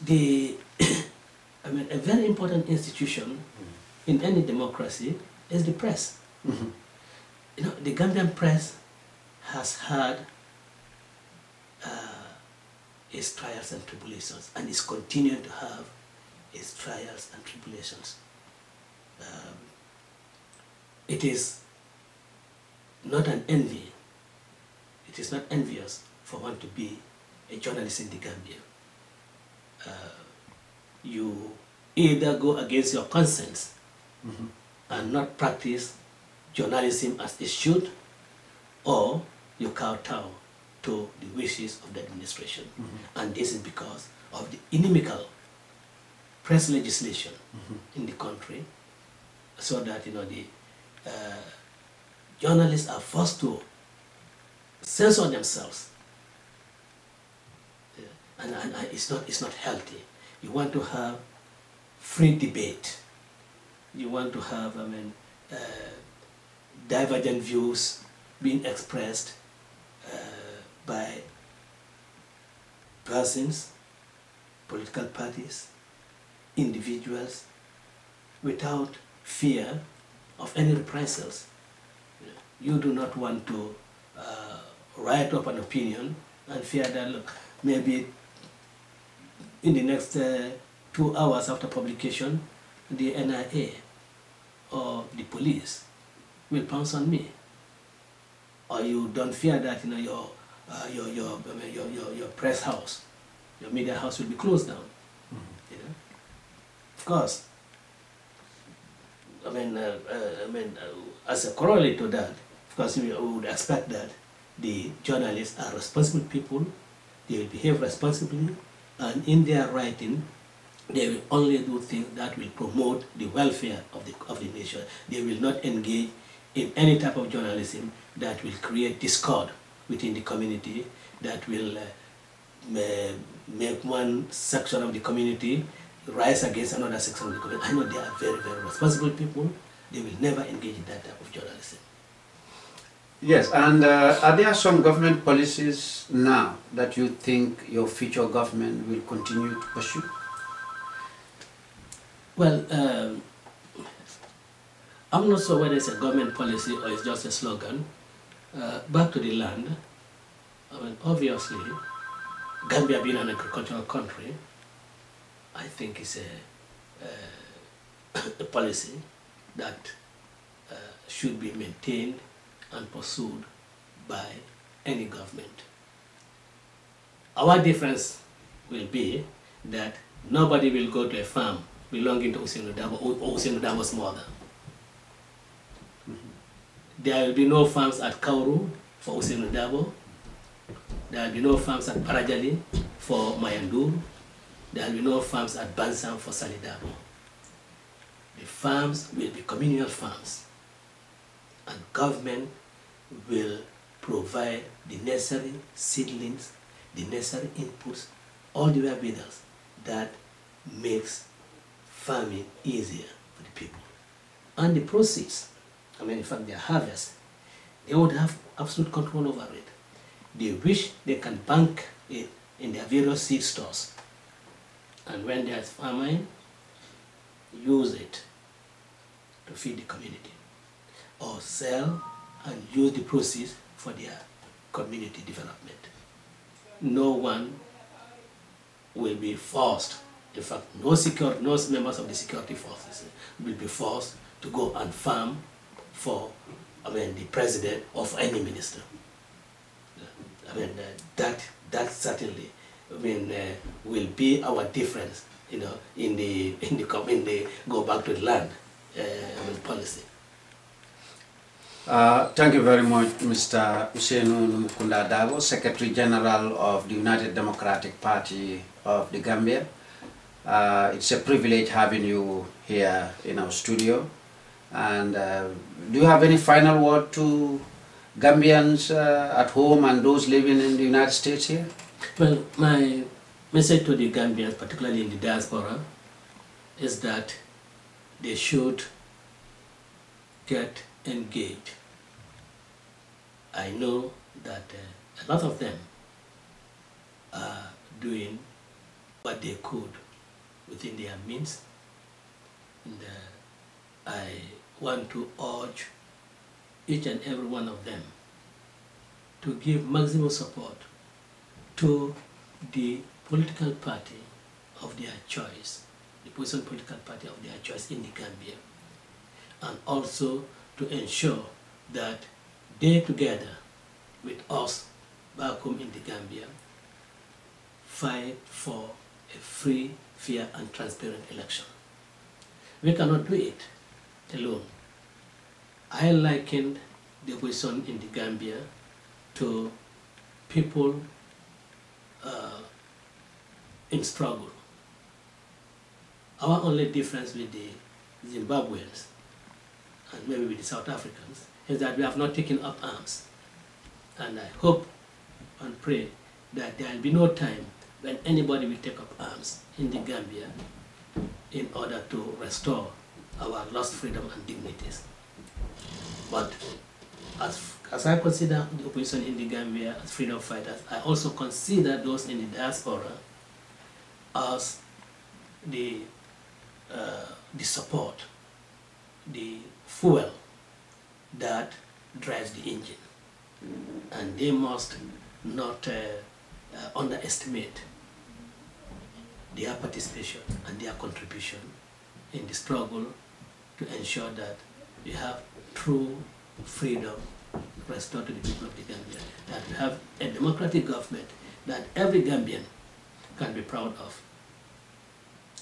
the I mean, a very important institution in any democracy is the press. You know, the Gambian press has had its trials and tribulations, and is continuing to have its trials and tribulations. It is not an envy. It is not envious for one to be a journalist in the Gambia. You either go against your conscience and not practice journalism as it should, or you kowtow to the wishes of the administration. And this is because of the inimical press legislation in the country, so that, you know, the journalists are forced to censor themselves. And it's not healthy. You want to have free debate. You want to have, I mean, divergent views being expressed by persons, political parties, individuals, without fear of any reprisals. You do not want to write up an opinion and fear that, look, maybe in the next 2 hours after publication, the NIA or the police will pounce on me. Or you don't fear that, you know, your press house, your media house will be closed down. You know? Of course, as a corollary to that, of course, we would expect that the journalists are responsible people. They will behave responsibly, and in their writing, they will only do things that will promote the welfare of the nation. They will not engage in any type of journalism that will create discord within the community, that will make one section of the community rise against another section of the community. I know they are very, very responsible people. They will never engage in that type of journalism. Yes, and are there some government policies now that you think your future government will continue to pursue? Well, I'm not sure whether it's a government policy or it's just a slogan. Back to the land, I mean, obviously, Gambia being an agricultural country, I think is a policy that should be maintained and pursued by any government. Our difference will be that nobody will go to a farm belonging to Ousainu Darboe or Ousainu Darboe's mother. There will be no farms at Kauru for Ousainu Darboe. There will be no farms at Parajali for Mayandur. There will be no farms at Bansam for Sali Darboe. The farms will be communal farms, and government will provide the necessary seedlings, the necessary inputs, all the wherewithals that makes farming easier for the people. And the proceeds, I mean, in fact, their harvest, they would have absolute control over it. They wish they can bank it in their various seed stores. And when there's famine, use it to feed the community, or sell and use the proceeds for their community development. No one will be forced, in fact, no members of the security forces will be forced to go and farm for, I mean, the president or for any minister. I mean, that certainly, I mean, will be our difference, you know, in the go back to the land policy. Thank you very much, Mr. Ousainu Darboe, Secretary General of the United Democratic Party of the Gambia. It's a privilege having you here in our studio. And do you have any final word to Gambians at home and those living in the United States here? Well, my message to the Gambians, particularly in the diaspora, is that they should get engaged. I know that a lot of them are doing what they could within their means. And I want to urge each and every one of them to give maximum support to the political party of their choice, the opposition political party of their choice in the Gambia, and also to ensure that they, together with us back home in the Gambia, fight for a free, fair, and transparent election. We cannot do it alone. I likened the opposition in the Gambia to people in struggle. Our only difference with the Zimbabweans and maybe with the South Africans is that we have not taken up arms. And I hope and pray that there will be no time when anybody will take up arms in the Gambia in order to restore our lost freedom and dignities. But as I consider the opposition in the Gambia as freedom fighters, I also consider those in the diaspora as the support, the fuel that drives the engine. And they must not underestimate their participation and their contribution in the struggle to ensure that we have true freedom restored to the people of the Gambia, that we have a democratic government that every Gambian can be proud of.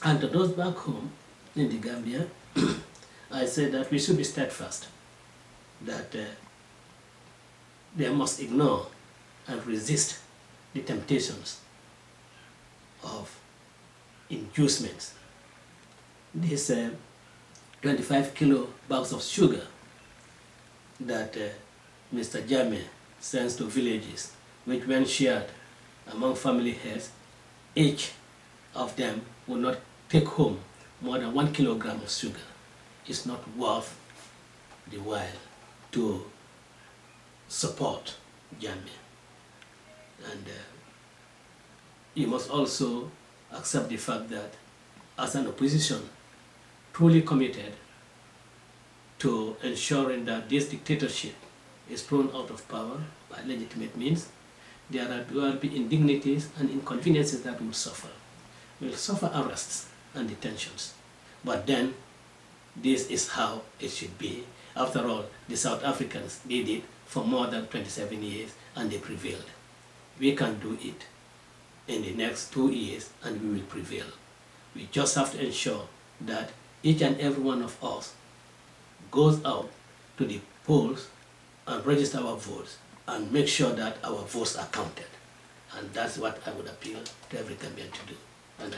And to those back home in the Gambia, I say that we should be steadfast, that they must ignore and resist the temptations of inducements. These 25 kilo bags of sugar that Mr. Jame sends to villages, which when shared among family heads, each of them will not take home more than 1 kilogram of sugar. It's not worth the while to support Jame. And you must also accept the fact that as an opposition truly committed to ensuring that this dictatorship is thrown out of power by legitimate means, there will be indignities and inconveniences that we will suffer. We will suffer arrests and detentions. But then, this is how it should be. After all, the South Africans did it for more than 27 years and they prevailed. We can do it in the next 2 years and we will prevail. We just have to ensure that each and every one of us goes out to the polls and register our votes and make sure that our votes are counted. And that's what I would appeal to every Gambian to do. And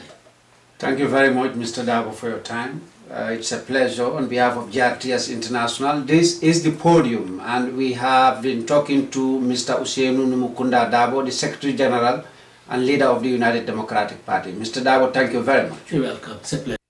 Thank you very much, Mr. Darboe, for your time. It's a pleasure on behalf of GRTS International. This is the podium, and we have been talking to Mr. Ousainu Darboe, the Secretary General and leader of the United Democratic Party. Mr. Darboe, thank you very much. You're welcome. It's a pleasure.